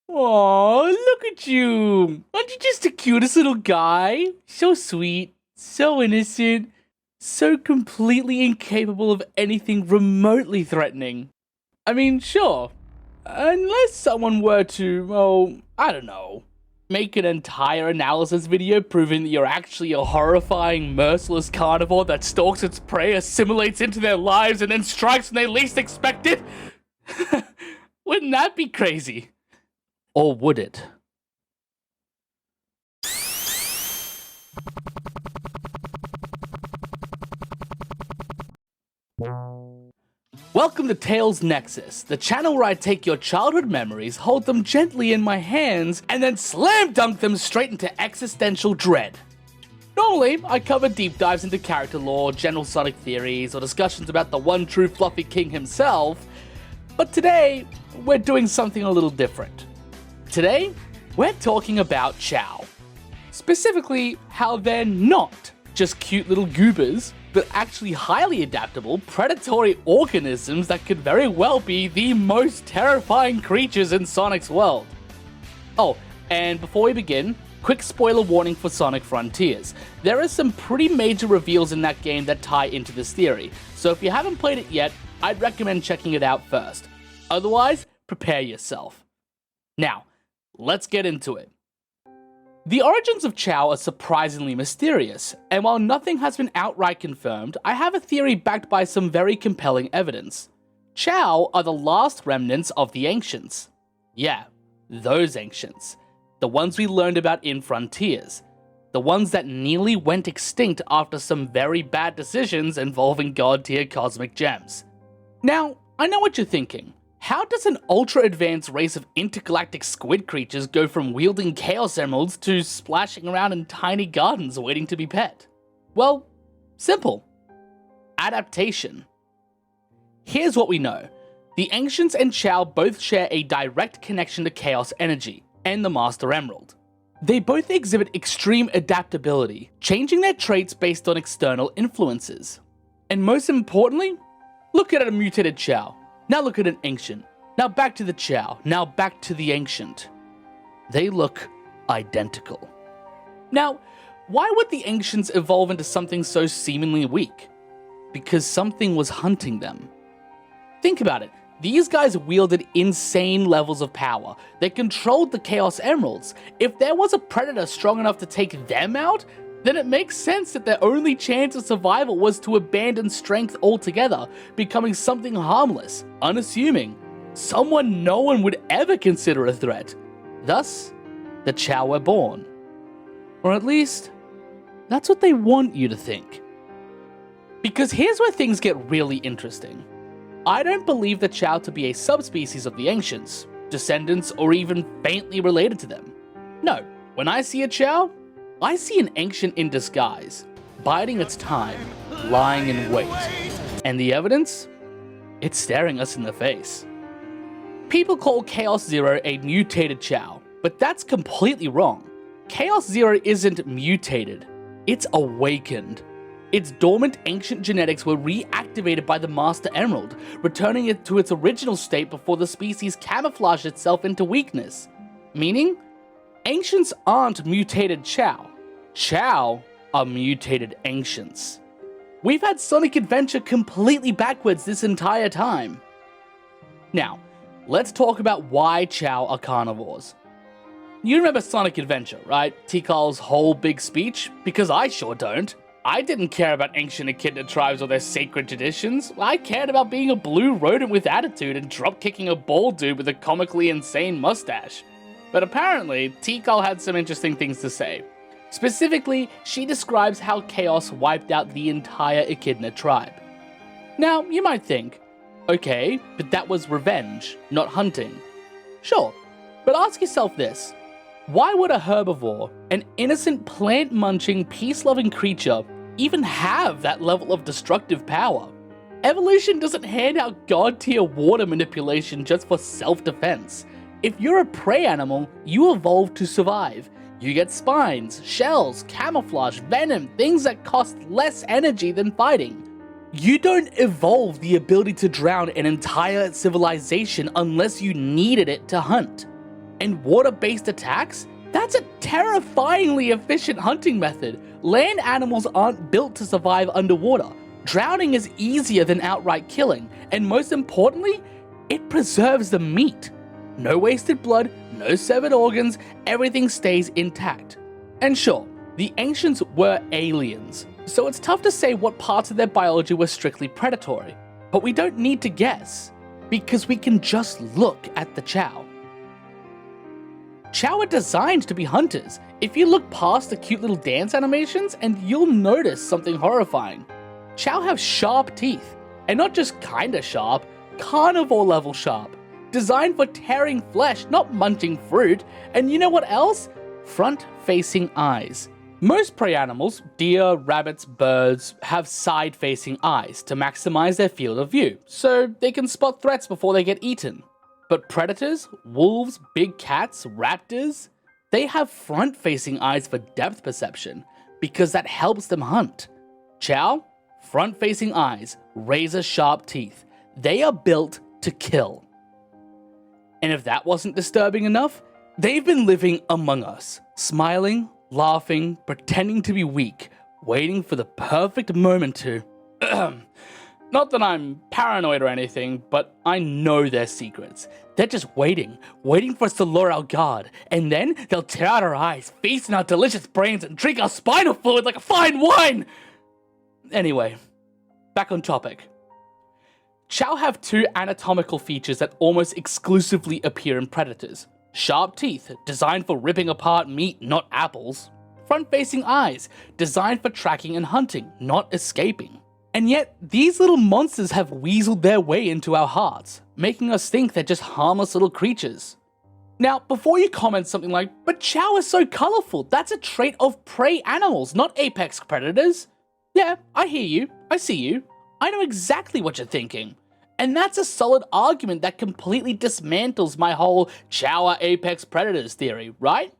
Aw, look at you. Aren't you just the cutest little guy? So sweet, so innocent, so completely incapable of anything remotely threatening. I mean, sure, unless someone were to, oh, I don't know, make an entire analysis video proving that you're actually a horrifying, merciless carnivore that stalks its prey, assimilates into their lives, and then strikes when they least expect it. Wouldn't that be crazy? Or would it? Welcome to Tales Nexus, the channel where I take your childhood memories, hold them gently in my hands, and then slam dunk them straight into existential dread. Normally, I cover deep dives into character lore, general Sonic theories, or discussions about the one true fluffy king himself, but today, we're doing something a little different. Today, we're talking about Chao. Specifically, how they're not just cute little goobers, but actually highly adaptable, predatory organisms that could very well be the most terrifying creatures in Sonic's world. Oh, and before we begin, quick spoiler warning for Sonic Frontiers. There are some pretty major reveals in that game that tie into this theory, so if you haven't played it yet, I'd recommend checking it out first. Otherwise, prepare yourself. Now, let's get into it. The origins of Chao are surprisingly mysterious, and while nothing has been outright confirmed, I have a theory backed by some very compelling evidence. Chao are the last remnants of the Ancients. Yeah, those Ancients. The ones we learned about in Frontiers. The ones that nearly went extinct after some very bad decisions involving god-tier cosmic gems. Now, I know what you're thinking. How does an ultra-advanced race of intergalactic squid creatures go from wielding Chaos Emeralds to splashing around in tiny gardens waiting to be pet? Well, simple. Adaptation. Here's what we know. The Ancients and Chao both share a direct connection to Chaos Energy and the Master Emerald. They both exhibit extreme adaptability, changing their traits based on external influences. And most importantly, look at a mutated Chao. Now look at an Ancient. Now back to the Chao. Now back to the Ancient. They look identical. Now, why would the Ancients evolve into something so seemingly weak? Because something was hunting them. Think about it. These guys wielded insane levels of power. They controlled the Chaos Emeralds. If there was a predator strong enough to take them out, then it makes sense that their only chance of survival was to abandon strength altogether, becoming something harmless, unassuming, someone no one would ever consider a threat. Thus, the Chao were born. Or at least, that's what they want you to think. Because here's where things get really interesting. I don't believe the Chao to be a subspecies of the Ancients, descendants, or even faintly related to them. No, when I see a Chao, I see an Ancient in disguise, biding its time, lying in wait. And the evidence? It's staring us in the face. People call Chaos Zero a mutated Chao, but that's completely wrong. Chaos Zero isn't mutated, it's awakened. Its dormant ancient genetics were reactivated by the Master Emerald, returning it to its original state before the species camouflaged itself into weakness. Meaning, Ancients aren't mutated Chao. Chao are mutated Ancients. We've had Sonic Adventure completely backwards this entire time. Now, let's talk about why Chao are carnivores. You remember Sonic Adventure, right? Tikal's whole big speech? Because I sure don't. I didn't care about ancient echidna tribes or their sacred traditions. I cared about being a blue rodent with attitude and drop-kicking a bald dude with a comically insane mustache. But apparently, Tikal had some interesting things to say. Specifically, she describes how Chaos wiped out the entire Echidna tribe. Now, you might think, okay, but that was revenge, not hunting. Sure, but ask yourself this. Why would a herbivore, an innocent plant-munching, peace-loving creature, even have that level of destructive power? Evolution doesn't hand out god-tier water manipulation just for self-defense. If you're a prey animal, you evolve to survive. You get spines, shells, camouflage, venom, things that cost less energy than fighting. You don't evolve the ability to drown an entire civilization unless you needed it to hunt. And water-based attacks? That's a terrifyingly efficient hunting method. Land animals aren't built to survive underwater. Drowning is easier than outright killing, and most importantly, it preserves the meat. No wasted blood, no severed organs, everything stays intact. And sure, the ancients were aliens, so it's tough to say what parts of their biology were strictly predatory. But we don't need to guess, because we can just look at the Chao. Chao are designed to be hunters. If you look past the cute little dance animations, and you'll notice something horrifying. Chao have sharp teeth, and not just kinda sharp, carnivore level sharp. Designed for tearing flesh, not munching fruit. And you know what else? Front-facing eyes. Most prey animals, deer, rabbits, birds, have side-facing eyes to maximize their field of view, so they can spot threats before they get eaten. But predators, wolves, big cats, raptors, they have front-facing eyes for depth perception, because that helps them hunt. Chao? Front-facing eyes, razor-sharp teeth. They are built to kill. And if that wasn't disturbing enough, they've been living among us, smiling, laughing, pretending to be weak, waiting for the perfect moment to... Not that I'm paranoid or anything, but I know their secrets. They're just waiting for us to lower our guard, and then they'll tear out our eyes, feast on our delicious brains, and drink our spinal fluid like a fine wine! Anyway, back on topic. Chao have two anatomical features that almost exclusively appear in predators. Sharp teeth, designed for ripping apart meat, not apples. Front-facing eyes, designed for tracking and hunting, not escaping. And yet, these little monsters have weaseled their way into our hearts, making us think they're just harmless little creatures. Now, before you comment something like, but Chao is so colorful, that's a trait of prey animals, not apex predators. Yeah, I hear you, I see you. I know exactly what you're thinking. And that's a solid argument that completely dismantles my whole Chao are apex predators theory, right?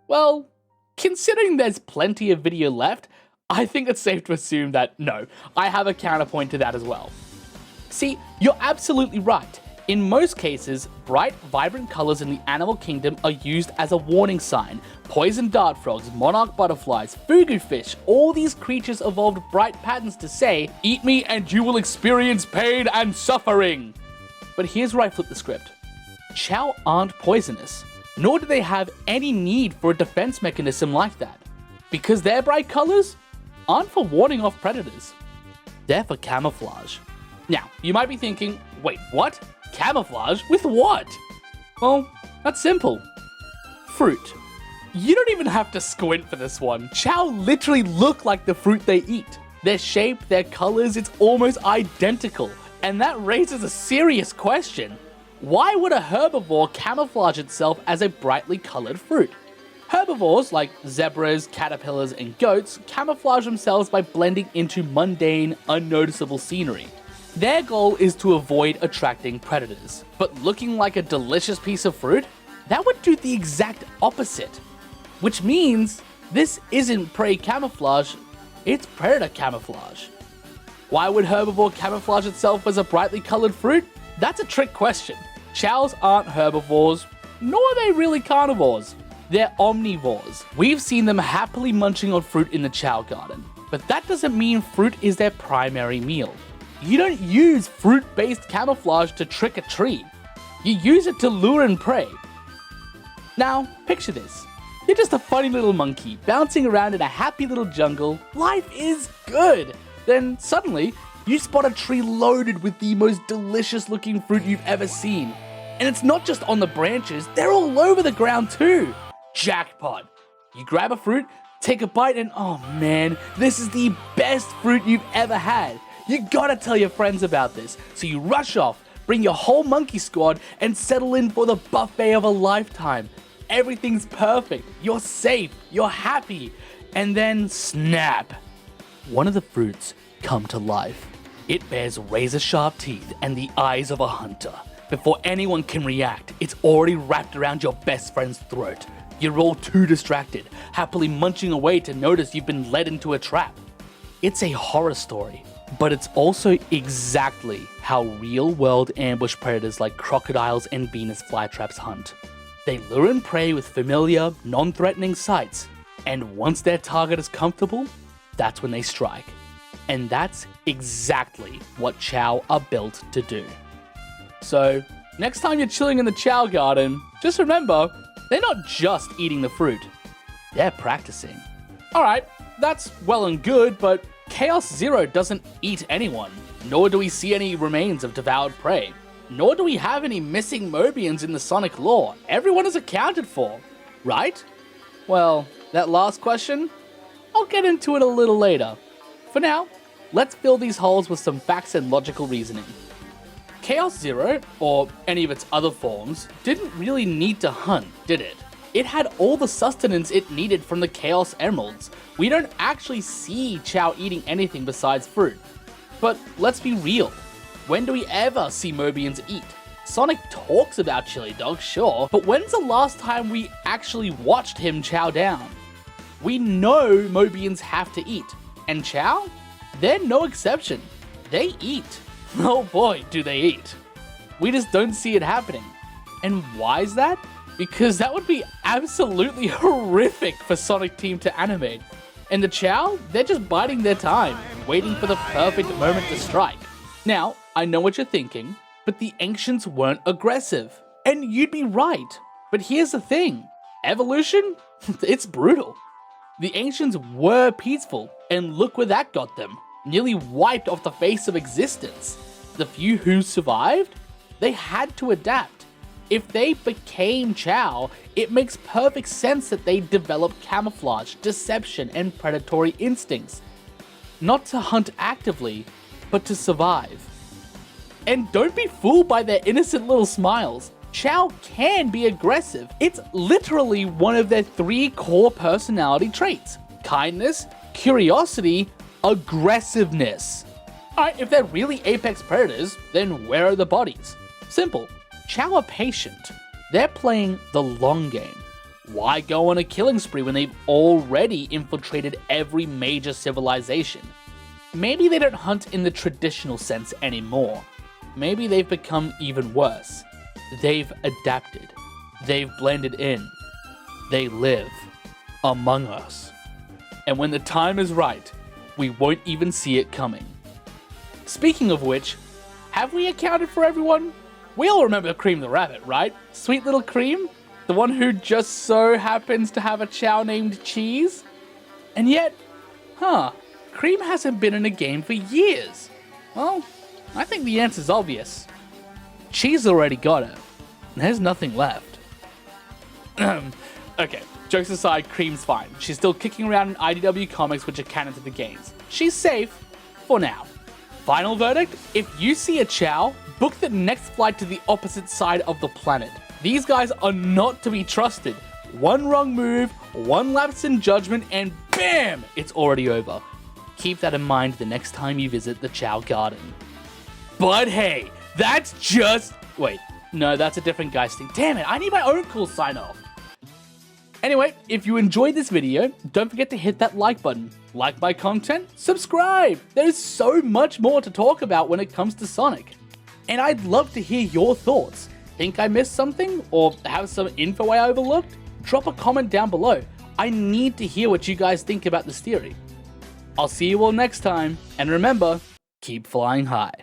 Well, considering there's plenty of video left, I think it's safe to assume that no, I have a counterpoint to that as well. See, you're absolutely right. In most cases, bright, vibrant colors in the animal kingdom are used as a warning sign. Poison dart frogs, monarch butterflies, fugu fish, all these creatures evolved bright patterns to say, eat me and you will experience pain and suffering. But here's where I flip the script. Chao aren't poisonous, nor do they have any need for a defense mechanism like that. Because their bright colors aren't for warding off predators. They're for camouflage. Now, you might be thinking, wait, what? Camouflage? With what? Well, that's simple. Fruit. You don't even have to squint for this one. Chao literally look like the fruit they eat. Their shape, their colors, it's almost identical. And that raises a serious question. Why would a herbivore camouflage itself as a brightly colored fruit? Herbivores, like zebras, caterpillars, and goats, camouflage themselves by blending into mundane, unnoticeable scenery. Their goal is to avoid attracting predators. But looking like a delicious piece of fruit? That would do the exact opposite. Which means this isn't prey camouflage, it's predator camouflage. Why would herbivore camouflage itself as a brightly colored fruit? That's a trick question. Chaos aren't herbivores, nor are they really carnivores. They're omnivores. We've seen them happily munching on fruit in the Chao garden. But that doesn't mean fruit is their primary meal. You don't use fruit-based camouflage to trick a tree. You use it to lure in prey. Now, picture this. You're just a funny little monkey, bouncing around in a happy little jungle. Life is good. Then suddenly, you spot a tree loaded with the most delicious looking fruit you've ever seen. And it's not just on the branches, they're all over the ground too. Jackpot. You grab a fruit, take a bite, and oh man, this is the best fruit you've ever had. You gotta tell your friends about this. So you rush off, bring your whole monkey squad, and settle in for the buffet of a lifetime. Everything's perfect, you're safe, you're happy, and then snap. One of the fruits come to life. It bears razor-sharp teeth and the eyes of a hunter. Before anyone can react, it's already wrapped around your best friend's throat. You're all too distracted, happily munching away to notice you've been led into a trap. It's a horror story, but it's also exactly how real-world ambush predators like crocodiles and Venus flytraps hunt. They lure in prey with familiar, non-threatening sights, and once their target is comfortable, that's when they strike. And that's exactly what Chao are built to do. So, next time you're chilling in the Chao garden, just remember, they're not just eating the fruit, they're practicing. Alright, that's well and good, but Chaos Zero doesn't eat anyone, nor do we see any remains of devoured prey, nor do we have any missing Mobians in the Sonic lore. Everyone is accounted for, right? Well, that last question? I'll get into it a little later. For now, let's fill these holes with some facts and logical reasoning. Chaos Zero, or any of its other forms, didn't really need to hunt, did it? It had all the sustenance it needed from the Chaos Emeralds. We don't actually see Chao eating anything besides fruit. But let's be real, when do we ever see Mobians eat? Sonic talks about Chili Dog, sure, but when's the last time we actually watched him chow down? We know Mobians have to eat, and Chao? They're no exception. They eat. Oh boy, do they eat. We just don't see it happening. And why is that? Because that would be absolutely horrific for Sonic Team to animate. And the Chao, they're just biding their time, waiting for the perfect moment to strike. Now, I know what you're thinking, but the Ancients weren't aggressive. And you'd be right. But here's the thing. Evolution? It's brutal. The Ancients were peaceful, and look where that got them. Nearly wiped off the face of existence. The few who survived? They had to adapt. If they became Chao, it makes perfect sense that they develop camouflage, deception, and predatory instincts. Not to hunt actively, but to survive. And don't be fooled by their innocent little smiles. Chao can be aggressive. It's literally one of their 3 core personality traits. Kindness, curiosity, aggressiveness. Alright, if they're really apex predators, then where are the bodies? Simple. Chao are patient. They're playing the long game. Why go on a killing spree when they've already infiltrated every major civilization? Maybe they don't hunt in the traditional sense anymore. Maybe they've become even worse. They've adapted. They've blended in. They live among us. And when the time is right, we won't even see it coming. Speaking of which, have we accounted for everyone? We all remember Cream the Rabbit, right? Sweet little Cream? The one who just so happens to have a Chao named Cheese? And yet, Cream hasn't been in a game for years. Well, I think the answer's obvious. Cheese already got her. There's nothing left. Okay, jokes aside, Cream's fine. She's still kicking around in IDW comics which are canon to the games. She's safe, for now. Final verdict? If you see a Chao, book the next flight to the opposite side of the planet. These guys are not to be trusted. One wrong move, one lapse in judgment, and BAM! It's already over. Keep that in mind the next time you visit the Chao Garden. But hey, that's just... Wait, no, that's a different guy's thing. Damn it, I need my own cool sign-off. Anyway, if you enjoyed this video, don't forget to hit that like button. Like my content? Subscribe! There's so much more to talk about when it comes to Sonic. And I'd love to hear your thoughts. Think I missed something? Or have some info I overlooked? Drop a comment down below. I need to hear what you guys think about this theory. I'll see you all next time, and remember, keep flying high.